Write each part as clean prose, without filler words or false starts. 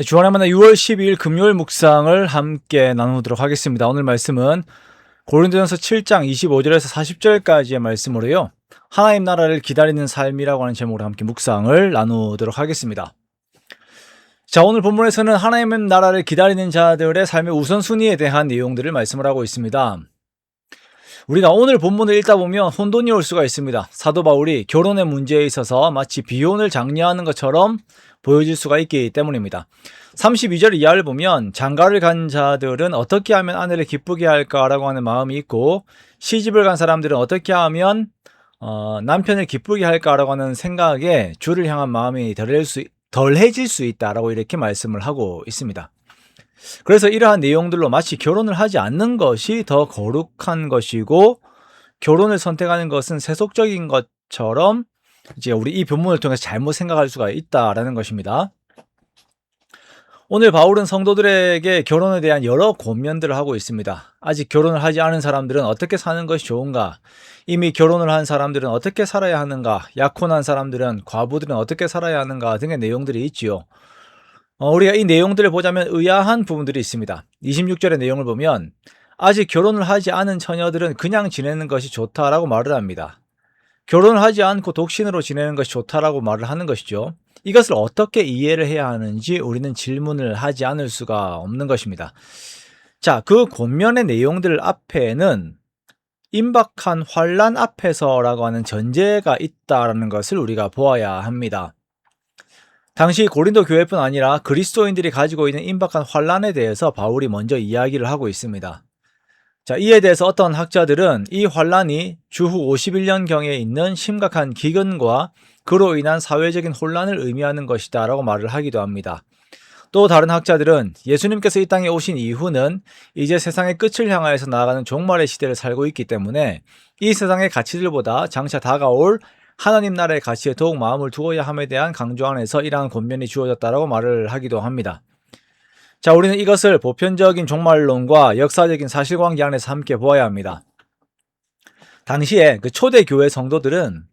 주안의 만나 6월 12일 금요일 묵상을 함께 나누도록 하겠습니다. 오늘 말씀은 고린도전서 7장 25절에서 40절까지의 말씀으로요. 하나님 나라를 기다리는 삶이라고 하는 제목으로 함께 묵상을 나누도록 하겠습니다. 자, 오늘 본문에서는 하나님의 나라를 기다리는 자들의 삶의 우선순위에 대한 내용들을 말씀을 하고 있습니다. 우리가 오늘 본문을 읽다 보면 혼돈이 올 수가 있습니다. 사도 바울이 결혼의 문제에 있어서 마치 비혼을 장려하는 것처럼 보여질 수가 있기 때문입니다. 32절 이하를 보면 장가를 간 자들은 어떻게 하면 아내를 기쁘게 할까라고 하는 마음이 있고, 시집을 간 사람들은 어떻게 하면 남편을 기쁘게 할까라고 하는 생각에 주를 향한 마음이 덜해질 수 있다라고 이렇게 말씀을 하고 있습니다. 그래서 이러한 내용들로 마치 결혼을 하지 않는 것이 더 거룩한 것이고, 결혼을 선택하는 것은 세속적인 것처럼 이제 우리 이 본문을 통해서 잘못 생각할 수가 있다라는 것입니다. 오늘 바울은 성도들에게 결혼에 대한 여러 권면들을 하고 있습니다. 아직 결혼을 하지 않은 사람들은 어떻게 사는 것이 좋은가? 이미 결혼을 한 사람들은 어떻게 살아야 하는가? 약혼한 사람들은, 과부들은 어떻게 살아야 하는가? 등의 내용들이 있지요. 우리가 이 내용들을 보자면 의아한 부분들이 있습니다. 26절의 내용을 보면 아직 결혼을 하지 않은 처녀들은 그냥 지내는 것이 좋다라고 말을 합니다. 결혼을 하지 않고 독신으로 지내는 것이 좋다라고 말을 하는 것이죠. 이것을 어떻게 이해를 해야 하는지 우리는 질문을 하지 않을 수가 없는 것입니다. 자, 그 권면의 내용들 앞에는 임박한 환난 앞에서라고 하는 전제가 있다라는 것을 우리가 보아야 합니다. 당시 고린도 교회뿐 아니라 그리스도인들이 가지고 있는 임박한 환난에 대해서 바울이 먼저 이야기를 하고 있습니다. 자, 이에 대해서 어떤 학자들은 이 환난이 주후 51년경에 있는 심각한 기근과 그로 인한 사회적인 혼란을 의미하는 것이다 라고 말을 하기도 합니다. 또 다른 학자들은 예수님께서 이 땅에 오신 이후는 이제 세상의 끝을 향하여서 나아가는 종말의 시대를 살고 있기 때문에 이 세상의 가치들보다 장차 다가올 하나님 나라의 가치에 더욱 마음을 두어야 함에 대한 강조 안에서 이러한 권면이 주어졌다라고 말을 하기도 합니다. 자, 우리는 이것을 보편적인 종말론과 역사적인 사실관계 안에서 함께 보아야 합니다. 당시에 그 초대 교회 성도들은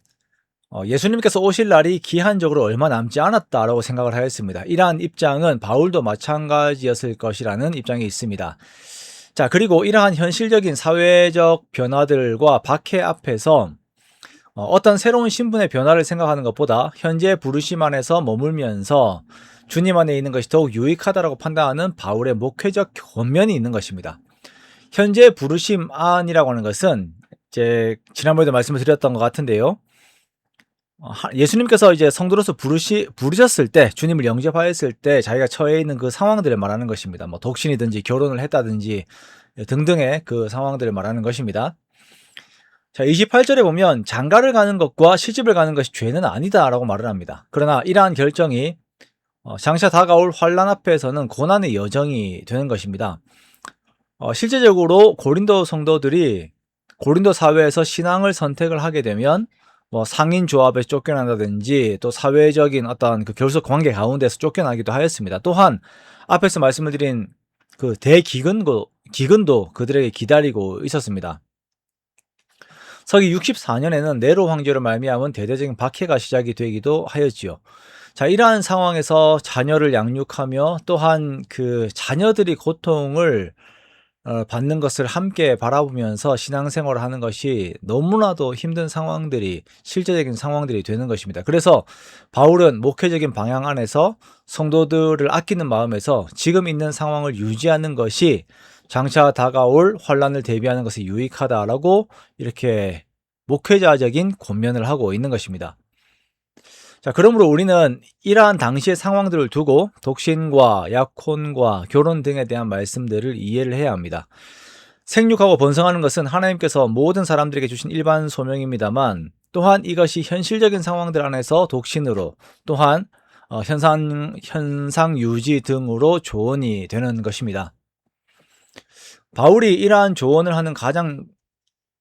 예수님께서 오실 날이 기한적으로 얼마 남지 않았다라고 생각을 하였습니다. 이러한 입장은 바울도 마찬가지였을 것이라는 입장이 있습니다. 자, 그리고 이러한 현실적인 사회적 변화들과 박해 앞에서 어떤 새로운 신분의 변화를 생각하는 것보다 현재 부르심 안에서 머물면서 주님 안에 있는 것이 더욱 유익하다고 판단하는 바울의 목회적 권면이 있는 것입니다. 현재 부르심 안이라고 하는 것은 이제 지난번에도 말씀을 드렸던 것 같은데요. 예수님께서 이제 성도로서 부르셨을 때, 주님을 영접하였을 때 자기가 처해 있는 그 상황들을 말하는 것입니다. 뭐 독신이든지 결혼을 했다든지 등등의 그 상황들을 말하는 것입니다. 자, 28절에 보면 장가를 가는 것과 시집을 가는 것이 죄는 아니다라고 말을 합니다. 그러나 이러한 결정이 장차 다가올 환난 앞에서는 고난의 여정이 되는 것입니다. 실제적으로 고린도 성도들이 고린도 사회에서 신앙을 선택을 하게 되면 뭐 상인 조합에 쫓겨난다든지 또 사회적인 어떤 그 결속 관계 가운데서 쫓겨나기도 하였습니다. 또한 앞에서 말씀을 드린 그 기근도 그들에게 기다리고 있었습니다. 서기 64년에는 네로 황제로 말미암은 대대적인 박해가 시작이 되기도 하였지요. 자, 이러한 상황에서 자녀를 양육하며 또한 그 자녀들이 고통을 받는 것을 함께 바라보면서 신앙생활을 하는 것이 너무나도 힘든 상황들이, 실제적인 상황들이 되는 것입니다. 그래서 바울은 목회적인 방향 안에서 성도들을 아끼는 마음에서 지금 있는 상황을 유지하는 것이 장차 다가올 환난을 대비하는 것에 유익하다라고 이렇게 목회자적인 권면을 하고 있는 것입니다. 자, 그러므로 우리는 이러한 당시의 상황들을 두고 독신과 약혼과 결혼 등에 대한 말씀들을 이해를 해야 합니다. 생육하고 번성하는 것은 하나님께서 모든 사람들에게 주신 일반 소명입니다만, 또한 이것이 현실적인 상황들 안에서 독신으로, 또한 현상 유지 등으로 조언이 되는 것입니다. 바울이 이러한 조언을 하는 가장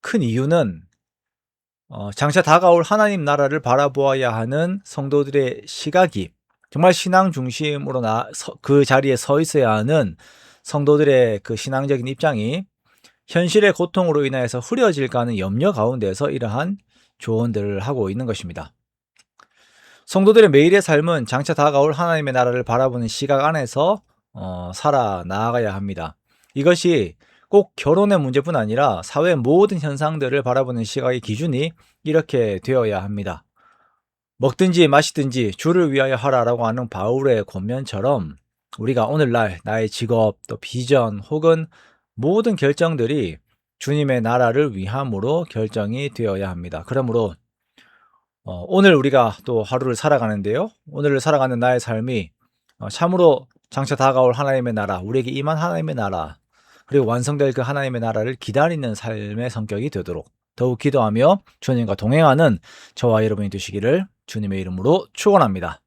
큰 이유는 장차 다가올 하나님 나라를 바라보아야 하는 성도들의 시각이 정말 신앙 중심으로 그 자리에 서 있어야 하는 성도들의 그 신앙적인 입장이 현실의 고통으로 인해서 흐려질까 하는 염려 가운데서 이러한 조언들을 하고 있는 것입니다. 성도들의 매일의 삶은 장차 다가올 하나님의 나라를 바라보는 시각 안에서 살아 나아가야 합니다. 이것이 꼭 결혼의 문제뿐 아니라 사회의 모든 현상들을 바라보는 시각의 기준이 이렇게 되어야 합니다. 먹든지 마시든지 주를 위하여 하라라고 하는 바울의 권면처럼 우리가 오늘날 나의 직업, 또 비전 혹은 모든 결정들이 주님의 나라를 위함으로 결정이 되어야 합니다. 그러므로 오늘 우리가 또 하루를 살아가는데요. 오늘을 살아가는 나의 삶이 참으로 장차 다가올 하나님의 나라, 우리에게 임한 하나님의 나라, 그리고 완성될 그 하나님의 나라를 기다리는 삶의 성격이 되도록 더욱 기도하며 주님과 동행하는 저와 여러분이 되시기를 주님의 이름으로 축원합니다.